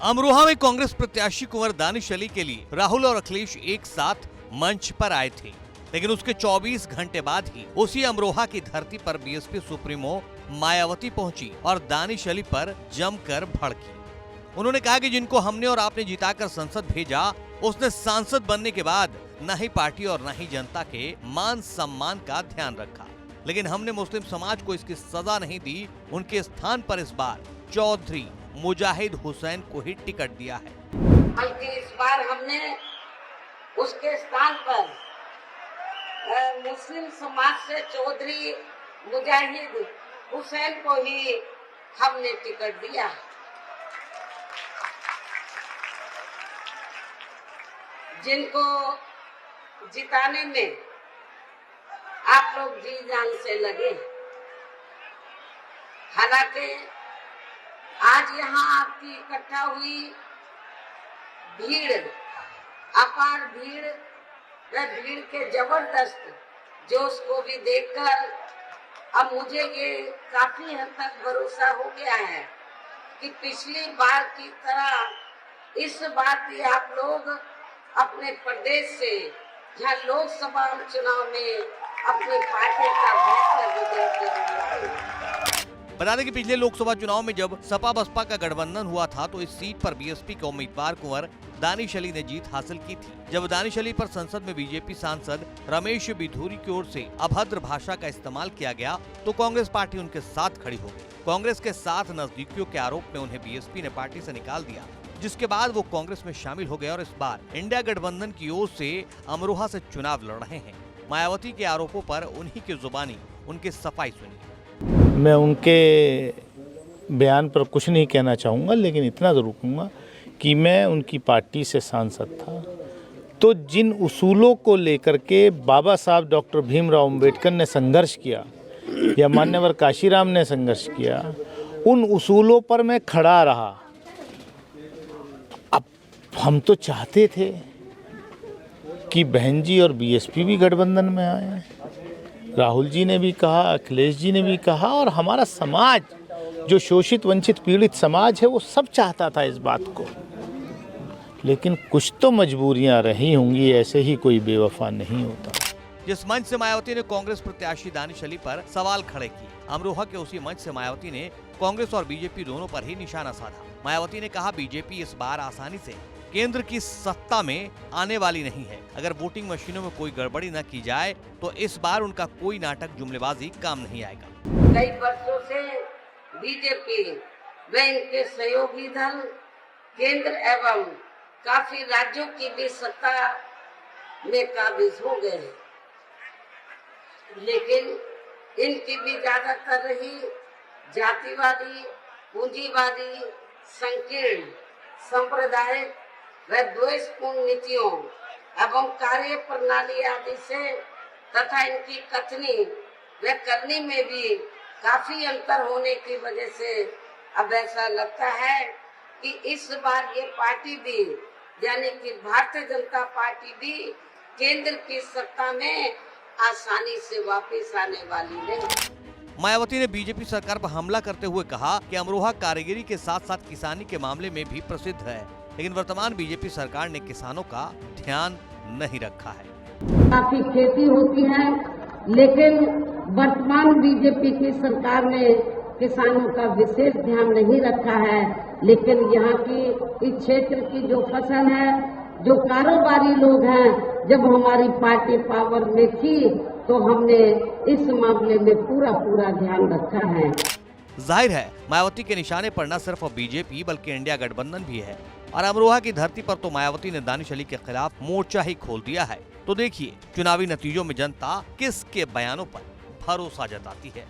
अमरोहा में कांग्रेस प्रत्याशी कुंवर दानिश अली के लिए राहुल और अखिलेश एक साथ मंच पर आए थे, लेकिन उसके 24 घंटे बाद ही उसी अमरोहा की धरती पर बीएसपी सुप्रीमो मायावती पहुंची और दानिश अली पर जमकर भड़की। उन्होंने कहा कि जिनको हमने और आपने जिताकर संसद भेजा, उसने सांसद बनने के बाद न ही पार्टी और न ही जनता के मान सम्मान का ध्यान रखा, लेकिन हमने मुस्लिम समाज को इसकी सजा नहीं दी। उनके स्थान पर इस बार चौधरी मुजाहिद हुसैन को ही टिकट दिया है। बल्कि इस बार हमने उसके स्थान पर मुस्लिम समाज से चौधरी मुजाहिद हुसैन को ही हमने टिकट दिया। जिनको जिताने में आप लोग जी जान से लगे। हालांकि आज यहाँ आपकी इकट्ठा हुई भीड़, अपार भीड़, वह भीड़ के जबरदस्त जोश को भी देखकर अब मुझे ये काफी हद तक भरोसा हो गया है कि पिछली बार की तरह इस बार भी आप लोग अपने प्रदेश से जहाँ लोकसभा चुनाव में अपनी पार्टी का बेहतर रिजल्ट देंगे। बता दें कि पिछले लोकसभा चुनाव में जब सपा बसपा का गठबंधन हुआ था तो इस सीट पर बीएसपी के उम्मीदवार कुंवर दानिश अली ने जीत हासिल की थी। जब दानिश अली पर संसद में बीजेपी सांसद रमेश बिधूरी की ओर से अभद्र भाषा का इस्तेमाल किया गया तो कांग्रेस पार्टी उनके साथ खड़ी हो गई। कांग्रेस के साथ नजदीकियों के आरोप में उन्हें बीएसपी ने पार्टी से निकाल दिया, जिसके बाद वो कांग्रेस में शामिल हो गए और इस बार इंडिया गठबंधन की ओर से अमरोहा से चुनाव लड़ रहे हैं। मायावती के आरोपों पर उन्हीं की जुबानी उनकी सफाई सुनी। मैं उनके बयान पर कुछ नहीं कहना चाहूँगा, लेकिन इतना ज़रूर कहूँगा कि मैं उनकी पार्टी से सांसद था तो जिन उसूलों को लेकर के बाबा साहब डॉक्टर भीमराव अंबेडकर ने संघर्ष किया या मान्यवर काशीराम ने संघर्ष किया, उन उसूलों पर मैं खड़ा रहा। अब हम तो चाहते थे कि बहन जी और बीएसपी भी गठबंधन में आए। राहुल जी ने भी कहा, अखिलेश जी ने भी कहा, और हमारा समाज जो शोषित वंचित पीड़ित समाज है वो सब चाहता था इस बात को। लेकिन कुछ तो मजबूरियां रही होंगी, ऐसे ही कोई बेवफा नहीं होता। जिस मंच से मायावती ने कांग्रेस प्रत्याशी दानिश अली पर सवाल खड़े किए, अमरोहा के उसी मंच से मायावती ने कांग्रेस और बीजेपी दोनों पर ही निशाना साधा। मायावती ने कहा बीजेपी इस बार आसानी से केंद्र की सत्ता में आने वाली नहीं है। अगर वोटिंग मशीनों में कोई गड़बड़ी न की जाए तो इस बार उनका कोई नाटक जुमलेबाजी काम नहीं आएगा। कई वर्षों से बीजेपी व इनके सहयोगी दल केंद्र एवं काफी राज्यों की भी सत्ता में काबिज हो गए, लेकिन इनकी भी ज्यादातर रही जातिवादी, पूंजीवादी, संकीर्ण, सांप्रदायिक व द्वेषपूर्ण नीतियों एवं कार्य प्रणाली आदि से तथा इनकी कथनी व करनी में भी काफी अंतर होने की वजह से अब ऐसा लगता है कि इस बार ये पार्टी भी यानी कि भारतीय जनता पार्टी भी केंद्र की सत्ता में आसानी से वापस आने वाली नहीं। मायावती ने बीजेपी सरकार पर हमला करते हुए कहा कि अमरोहा कारीगरी के साथ साथ किसानी के मामले में भी प्रसिद्ध है, लेकिन वर्तमान बीजेपी सरकार ने किसानों का ध्यान नहीं रखा है। काफी खेती होती है, लेकिन वर्तमान बीजेपी की सरकार ने किसानों का विशेष ध्यान नहीं रखा है। लेकिन यहाँ की इस क्षेत्र की जो फसल है, जो कारोबारी लोग हैं, जब हमारी पार्टी पावर में थी तो हमने इस मामले में पूरा ध्यान रखा है। जाहिर है मायावती के निशाने पर न सिर्फ बीजेपी बल्कि इंडिया गठबंधन भी है और अमरोहा की धरती पर तो मायावती ने दानिश अली के खिलाफ मोर्चा ही खोल दिया है। तो देखिए चुनावी नतीजों में जनता किसके बयानों पर भरोसा जताती है।